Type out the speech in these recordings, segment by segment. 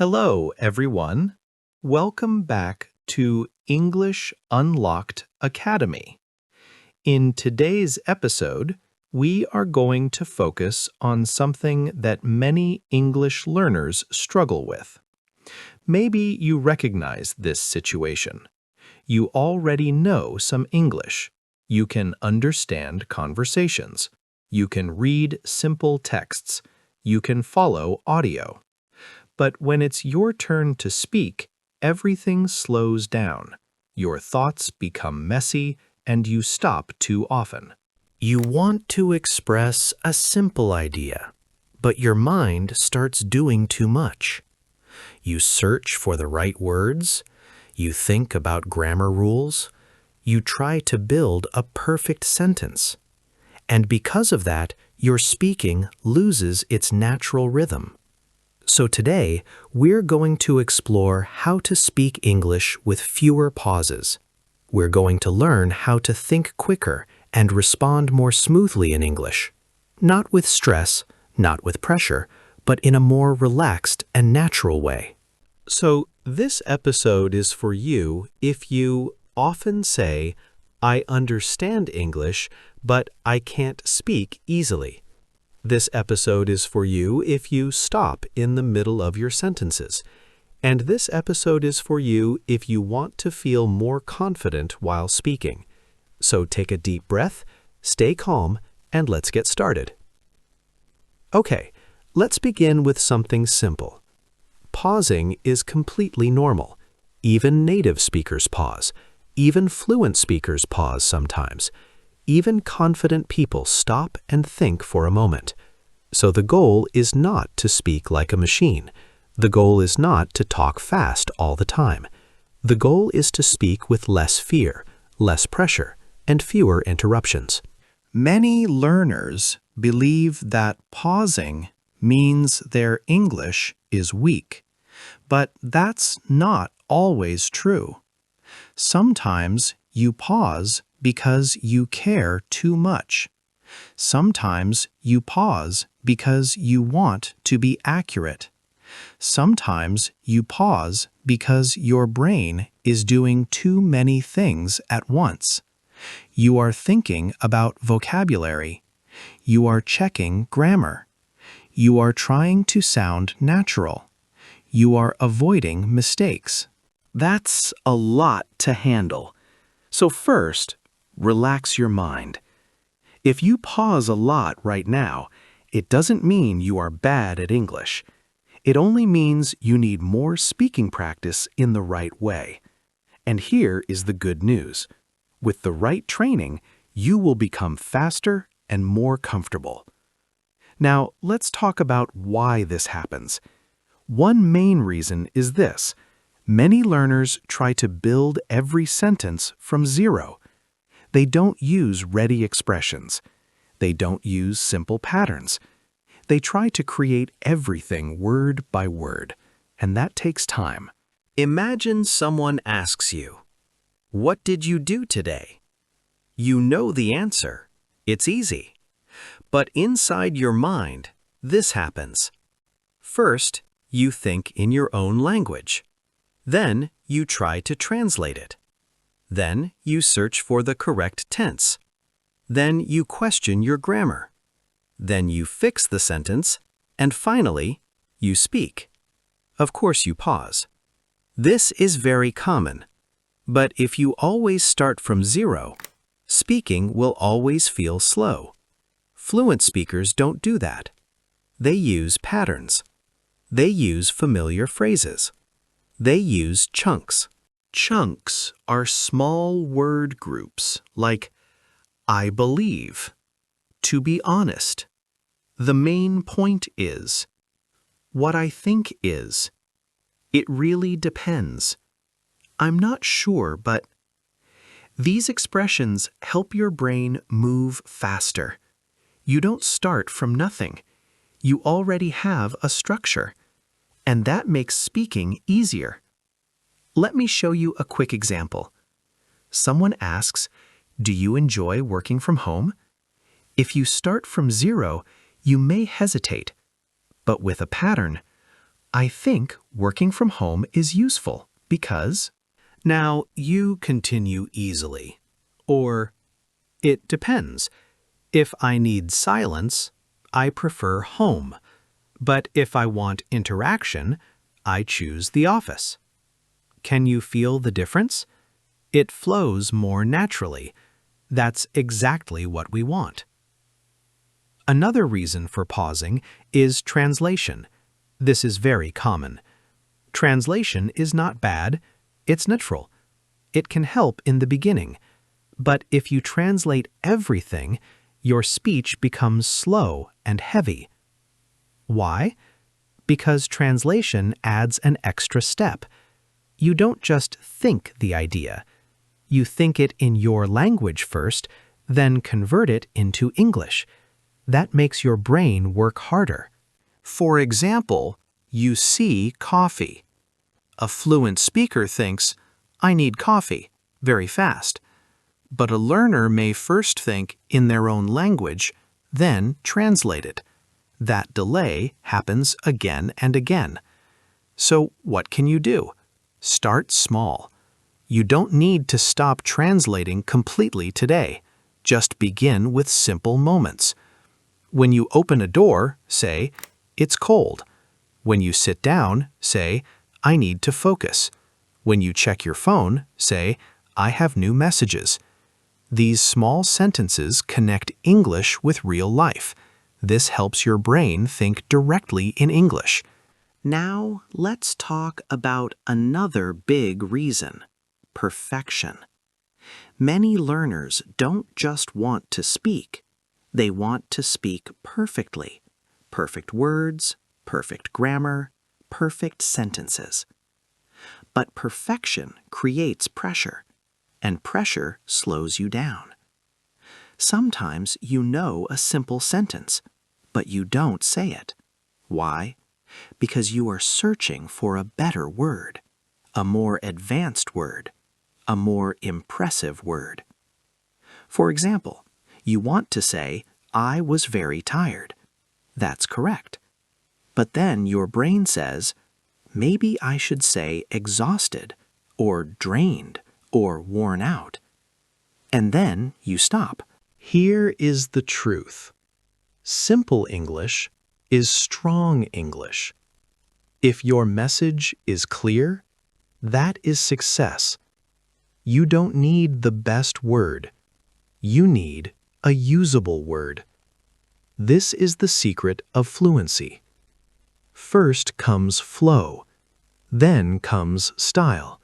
Hello, everyone. Welcome back to English Unlocked Academy. In today's episode, we are going to focus on something that many English learners struggle with. Maybe you recognize this situation. You already know some English. You can understand conversations. You can read simple texts. You can follow audio. But when it's your turn to speak, everything slows down. Your thoughts become messy and you stop too often. You want to express a simple idea, but your mind starts doing too much. You search for the right words, you think about grammar rules, you try to build a perfect sentence. And because of that, your speaking loses its natural rhythm. So today, we're going to explore how to speak English with fewer pauses. We're going to learn how to think quicker and respond more smoothly in English. Not with stress, not with pressure, but in a more relaxed and natural way. So this episode is for you if you often say, "I understand English, but I can't speak easily." This episode is for you if you stop in the middle of your sentences. And this episode is for you if you want to feel more confident while speaking. So take a deep breath, stay calm, and let's get started. Okay, let's begin with something simple. Pausing is completely normal. Even native speakers pause. Even fluent speakers pause sometimes. Even confident people stop and think for a moment. So the goal is not to speak like a machine. The goal is not to talk fast all the time. The goal is to speak with less fear, less pressure, and fewer interruptions. Many learners believe that pausing means their English is weak, but that's not always true. Sometimes you pause because you care too much. Sometimes you pause because you want to be accurate. Sometimes you pause because your brain is doing too many things at once. You are thinking about vocabulary. You are checking grammar. You are trying to sound natural. You are avoiding mistakes. That's a lot to handle. So first, relax your mind. If you pause a lot right now, it doesn't mean you are bad at English. It only means you need more speaking practice in the right way. And here is the good news. With the right training, you will become faster and more comfortable. Now, let's talk about why this happens. One main reason is this. Many learners try to build every sentence from zero. They don't use ready expressions. They don't use simple patterns. They try to create everything word by word, and that takes time. Imagine someone asks you, "What did you do today?" You know the answer. It's easy. But inside your mind, this happens. First, you think in your own language. Then you try to translate it. Then you search for the correct tense. Then you question your grammar. Then you fix the sentence. And finally, you speak. Of course you pause. This is very common. But if you always start from zero, speaking will always feel slow. Fluent speakers don't do that. They use patterns. They use familiar phrases. They use chunks. Chunks are small word groups like I believe, to be honest. The main point is, what I think is. It really depends. I'm not sure, but these expressions help your brain move faster. You don't start from nothing. You already have a structure. And that makes speaking easier. Let me show you a quick example. Someone asks, "Do you enjoy working from home?" If you start from zero, you may hesitate. But with a pattern, I think working from home is useful because. Now you continue easily. Or, it depends. If I need silence, I prefer home. But if I want interaction, I choose the office. Can you feel the difference? It flows more naturally. That's exactly what we want. Another reason for pausing is translation. This is very common. Translation is not bad, it's neutral. It can help in the beginning. But if you translate everything, your speech becomes slow and heavy. Why? Because translation adds an extra step. You don't just think the idea. You think it in your language first, then convert it into English. That makes your brain work harder. For example, you see coffee. A fluent speaker thinks, I need coffee, very fast. But a learner may first think in their own language, then translate it. That delay happens again and again. So what can you do? Start small. You don't need to stop translating completely today. Just begin with simple moments. When you open a door, say, it's cold. When you sit down, say, I need to focus. When you check your phone, say, I have new messages. These small sentences connect English with real life. This helps your brain think directly in English. Now, let's talk about another big reason: perfection. Many learners don't just want to speak. They want to speak perfectly. Perfect words, perfect grammar, perfect sentences. But perfection creates pressure, and pressure slows you down. Sometimes you know a simple sentence, but you don't say it. Why? Because you are searching for a better word, a more advanced word, a more impressive word. For example, you want to say, I was very tired. That's correct. But then your brain says, maybe I should say exhausted, or drained, or worn out. And then you stop. Here is the truth. Simple English is strong English. If your message is clear, that is success. You don't need the best word. You need a usable word. This is the secret of fluency. First comes flow, then comes style.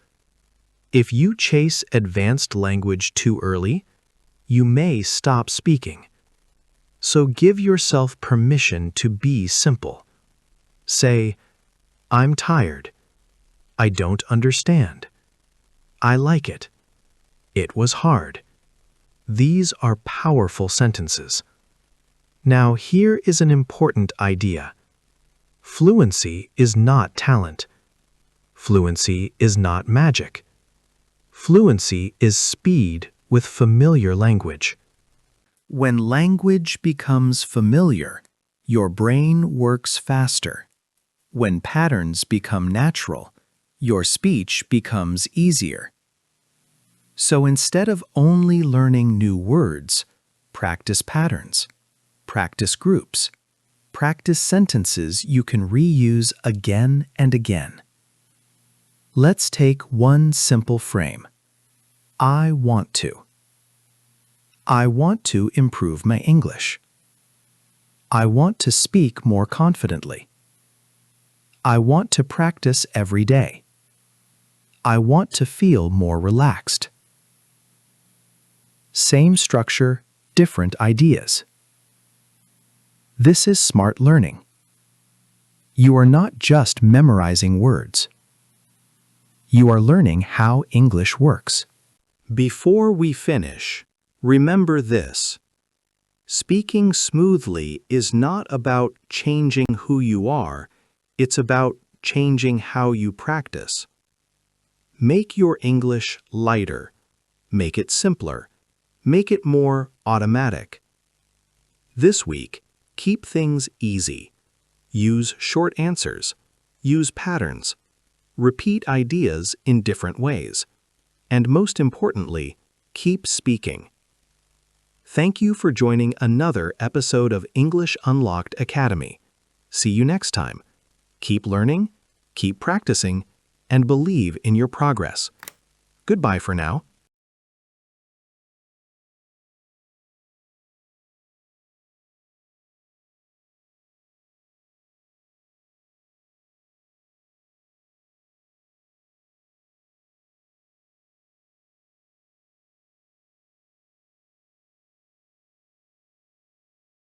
If you chase advanced language too early, you may stop speaking. So give yourself permission to be simple. Say, I'm tired. I don't understand. I like it. It was hard. These are powerful sentences. Now here is an important idea. Fluency is not talent. Fluency is not magic. Fluency is speed with familiar language. When language becomes familiar, your brain works faster. When patterns become natural, your speech becomes easier. So instead of only learning new words, practice patterns, practice groups, practice sentences you can reuse again and again. Let's take one simple frame. I want to. I want to improve my English. I want to speak more confidently. I want to practice every day. I want to feel more relaxed. Same structure, different ideas. This is smart learning. You are not just memorizing words. You are learning how English works. Before we finish, remember this. Speaking smoothly is not about changing who you are, it's about changing how you practice. Make your English lighter. Make it simpler. Make it more automatic. This week, keep things easy. Use short answers. use patterns, repeat ideas in different ways, and most importantly, keep speaking. Thank you for joining another episode of English Unlocked Academy. See you next time. Keep learning, keep practicing, and believe in your progress. Goodbye for now.